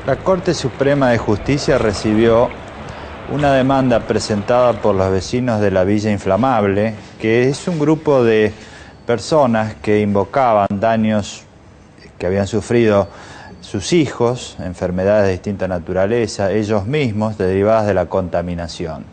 La Corte Suprema de Justicia recibió una demanda presentada por los vecinos de la Villa Inflamable, que es un grupo de personas que invocaban daños que habían sufrido sus hijos, enfermedades de distinta naturaleza, ellos mismos, derivadas de la contaminación.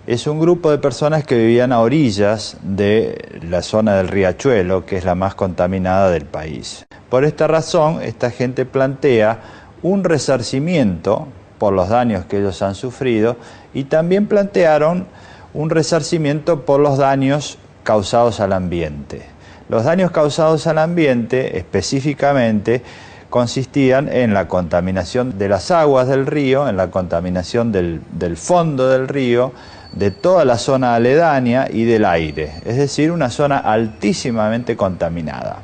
Es un grupo de personas que vivían a orillas de la zona del Riachuelo, que es la más contaminada del país. Por esta razón, esta gente plantea un resarcimiento por los daños que ellos han sufrido y también plantearon un resarcimiento por los daños causados al ambiente. Los daños causados al ambiente específicamente consistían en la contaminación de las aguas del río, en la contaminación del fondo del río, de toda la zona aledaña y del aire, es decir, una zona altísimamente contaminada.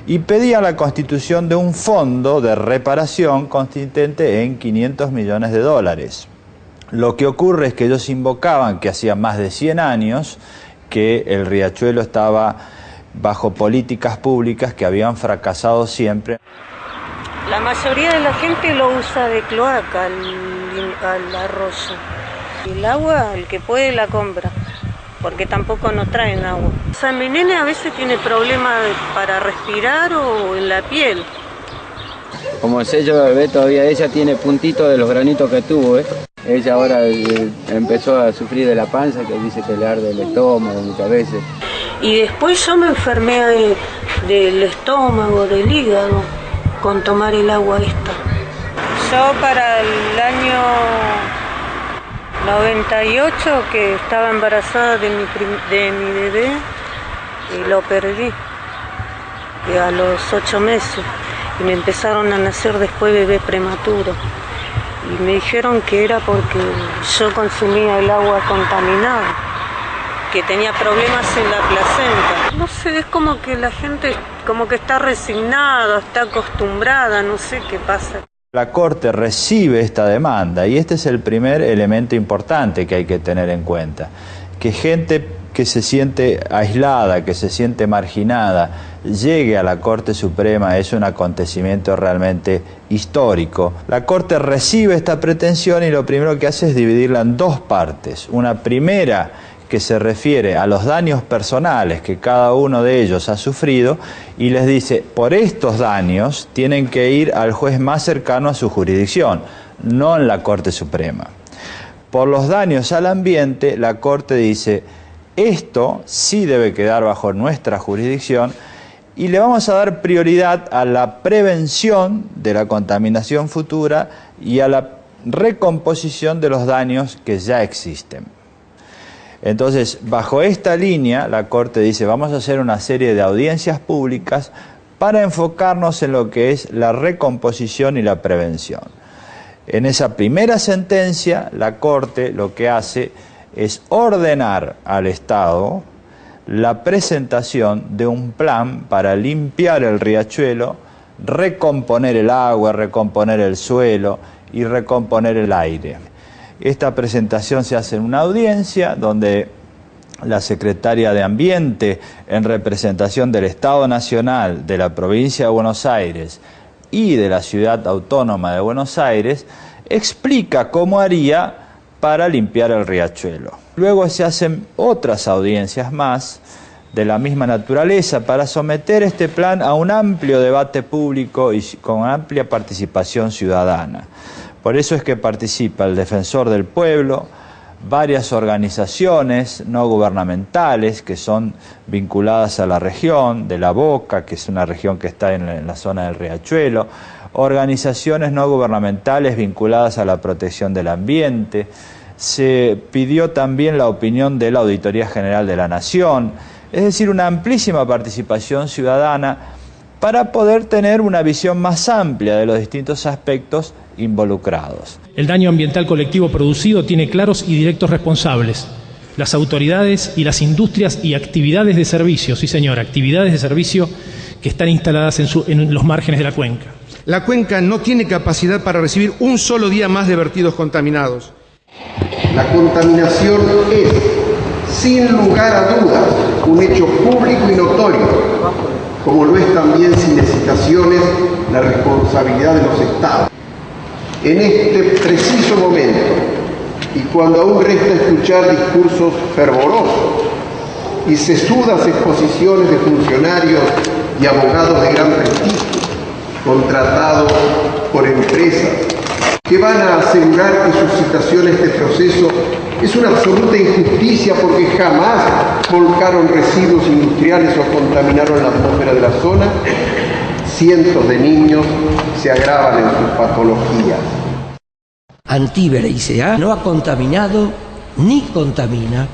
Y pedía la constitución de un fondo de reparación consistente en $500 millones. Lo que ocurre es que ellos invocaban que hacía más de 100 años que el Riachuelo estaba bajo políticas públicas que habían fracasado siempre. La mayoría de la gente lo usa de cloaca al arroyo. El agua, el que puede la compra, porque tampoco no traen agua. O sea, mi nene a veces tiene problemas para respirar o en la piel. Como el sello de bebé, todavía ella tiene puntitos de los granitos que tuvo, Ella ahora empezó a sufrir de la panza, que dice que le arde el estómago muchas veces. Y después yo me enfermé del estómago, del hígado, con tomar el agua esta. Yo para el año 98, que estaba embarazada de mi bebé, y lo perdí a los 8 meses. Y me empezaron a nacer después bebé prematuro. Y me dijeron que era porque yo consumía el agua contaminada, que tenía problemas en la placenta. No sé, es como que la gente como que está resignada, está acostumbrada, no sé qué pasa. La Corte recibe esta demanda y este es el primer elemento importante que hay que tener en cuenta, que gente que se siente aislada, que se siente marginada, llegue a la Corte Suprema es un acontecimiento realmente histórico. La Corte recibe esta pretensión y lo primero que hace es dividirla en dos partes. Una primera que se refiere a los daños personales que cada uno de ellos ha sufrido y les dice, por estos daños tienen que ir al juez más cercano a su jurisdicción, no en la Corte Suprema. Por los daños al ambiente, la Corte dice, esto sí debe quedar bajo nuestra jurisdicción y le vamos a dar prioridad a la prevención de la contaminación futura y a la recomposición de los daños que ya existen. Entonces, bajo esta línea, la Corte dice, vamos a hacer una serie de audiencias públicas para enfocarnos en lo que es la recomposición y la prevención. En esa primera sentencia, la Corte lo que hace es ordenar al Estado la presentación de un plan para limpiar el riachuelo, recomponer el agua, recomponer el suelo y recomponer el aire. Esta presentación se hace en una audiencia donde la secretaria de Ambiente, en representación del Estado Nacional, de la Provincia de Buenos Aires y de la Ciudad Autónoma de Buenos Aires, explica cómo haría para limpiar el riachuelo. Luego se hacen otras audiencias más de la misma naturaleza para someter este plan a un amplio debate público y con amplia participación ciudadana. Por eso es que participa el Defensor del Pueblo, varias organizaciones no gubernamentales que son vinculadas a la región de La Boca, que es una región que está en la zona del Riachuelo, organizaciones no gubernamentales vinculadas a la protección del ambiente. Se pidió también la opinión de la Auditoría General de la Nación, es decir, una amplísima participación ciudadana para poder tener una visión más amplia de los distintos aspectos involucrados. El daño ambiental colectivo producido tiene claros y directos responsables: las autoridades y las industrias y actividades de servicio, sí señor, actividades de servicio que están instaladas en los márgenes de la cuenca. La cuenca no tiene capacidad para recibir un solo día más de vertidos contaminados. La contaminación es, sin lugar a dudas, un hecho público y notorio, como lo es también sin hesitaciones la responsabilidad de los Estados. En este preciso momento, y cuando aún resta escuchar discursos fervorosos y sesudas exposiciones de funcionarios y abogados de gran prestigio, contratados por empresas, que van a asegurar que suscitación este proceso es una absoluta injusticia porque jamás volcaron residuos industriales o contaminaron la atmósfera de la zona, cientos de niños se agravan en sus patologías. Antíbera ICA no ha contaminado ni contamina.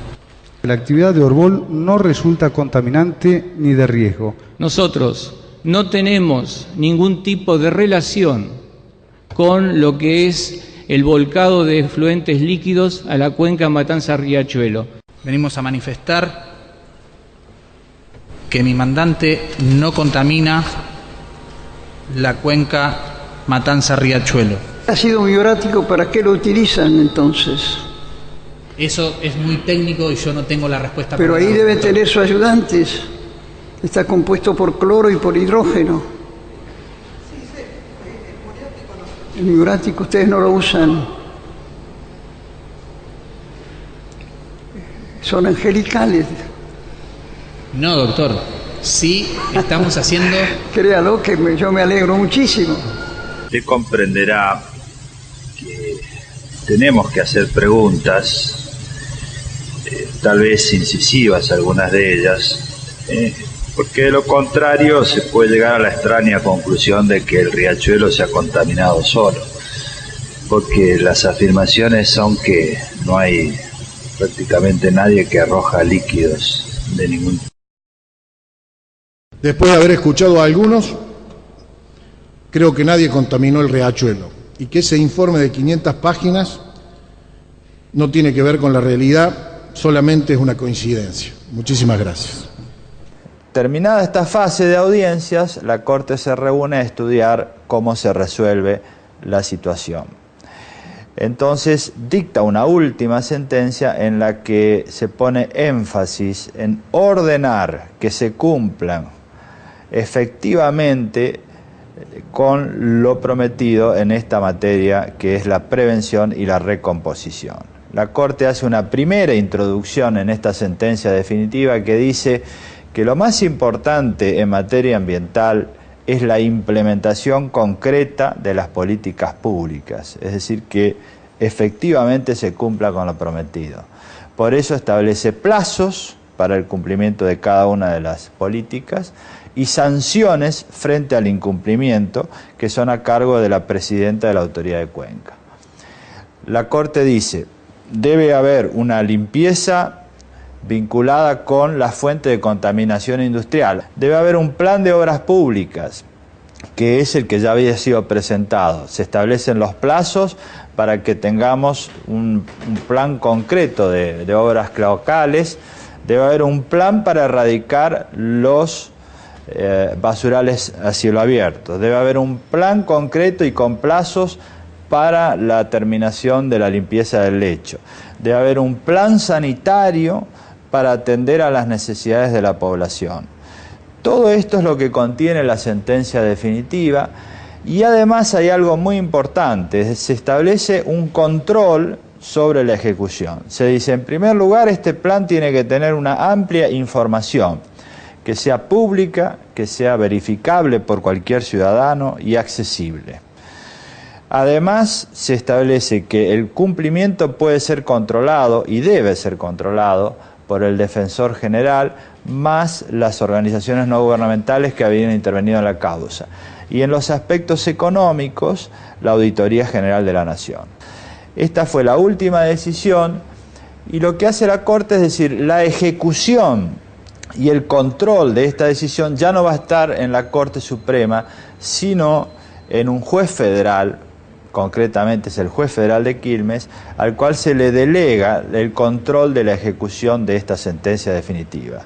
La actividad de Orbol no resulta contaminante ni de riesgo. Nosotros no tenemos ningún tipo de relación con lo que es el volcado de efluentes líquidos a la cuenca Matanza-Riachuelo. Venimos a manifestar que mi mandante no contamina la cuenca Matanza-Riachuelo. Ácido biorático, ¿para qué lo utilizan entonces? Eso es muy técnico y yo no tengo la respuesta. Pero ahí debe tener sus ayudantes. Está compuesto por cloro y por hidrógeno. El biorático ustedes no lo usan. Son angelicales. No, doctor. Sí, estamos haciendo... Créalo que yo me alegro muchísimo. Usted comprenderá que tenemos que hacer preguntas, tal vez incisivas algunas de ellas, porque de lo contrario se puede llegar a la extraña conclusión de que el riachuelo se ha contaminado solo, porque las afirmaciones son que no hay prácticamente nadie que arroja líquidos de ningún tipo. Después de haber escuchado a algunos, creo que nadie contaminó el riachuelo y que ese informe de 500 páginas no tiene que ver con la realidad, solamente es una coincidencia. Muchísimas gracias. Terminada esta fase de audiencias, la Corte se reúne a estudiar cómo se resuelve la situación. Entonces dicta una última sentencia en la que se pone énfasis en ordenar que se cumplan efectivamente con lo prometido en esta materia, que es la prevención y la recomposición. La Corte hace una primera introducción en esta sentencia definitiva que dice que lo más importante en materia ambiental es la implementación concreta de las políticas públicas, es decir, que efectivamente se cumpla con lo prometido. Por eso establece plazos para el cumplimiento de cada una de las políticas y sanciones frente al incumplimiento que son a cargo de la presidenta de la Autoridad de Cuenca. La Corte dice, debe haber una limpieza vinculada con la fuente de contaminación industrial. Debe haber un plan de obras públicas, que es el que ya había sido presentado. Se establecen los plazos para que tengamos un plan concreto de obras locales. Debe haber un plan para erradicar los basurales a cielo abierto. Debe haber un plan concreto y con plazos para la terminación de la limpieza del lecho. Debe haber un plan sanitario para atender a las necesidades de la población. Todo esto es lo que contiene la sentencia definitiva y además hay algo muy importante, se establece un control sobre la ejecución. Se dice, en primer lugar, este plan tiene que tener una amplia información, que sea pública, que sea verificable por cualquier ciudadano y accesible. Además, se establece que el cumplimiento puede ser controlado y debe ser controlado por el Defensor General, más las organizaciones no gubernamentales que habían intervenido en la causa. Y en los aspectos económicos, la Auditoría General de la Nación. Esta fue la última decisión y lo que hace la Corte es decir, la ejecución y el control de esta decisión ya no va a estar en la Corte Suprema, sino en un juez federal, concretamente es el juez federal de Quilmes, al cual se le delega el control de la ejecución de esta sentencia definitiva.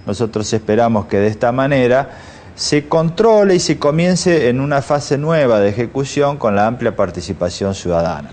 Nosotros esperamos que de esta manera se controle y se comience en una fase nueva de ejecución con la amplia participación ciudadana.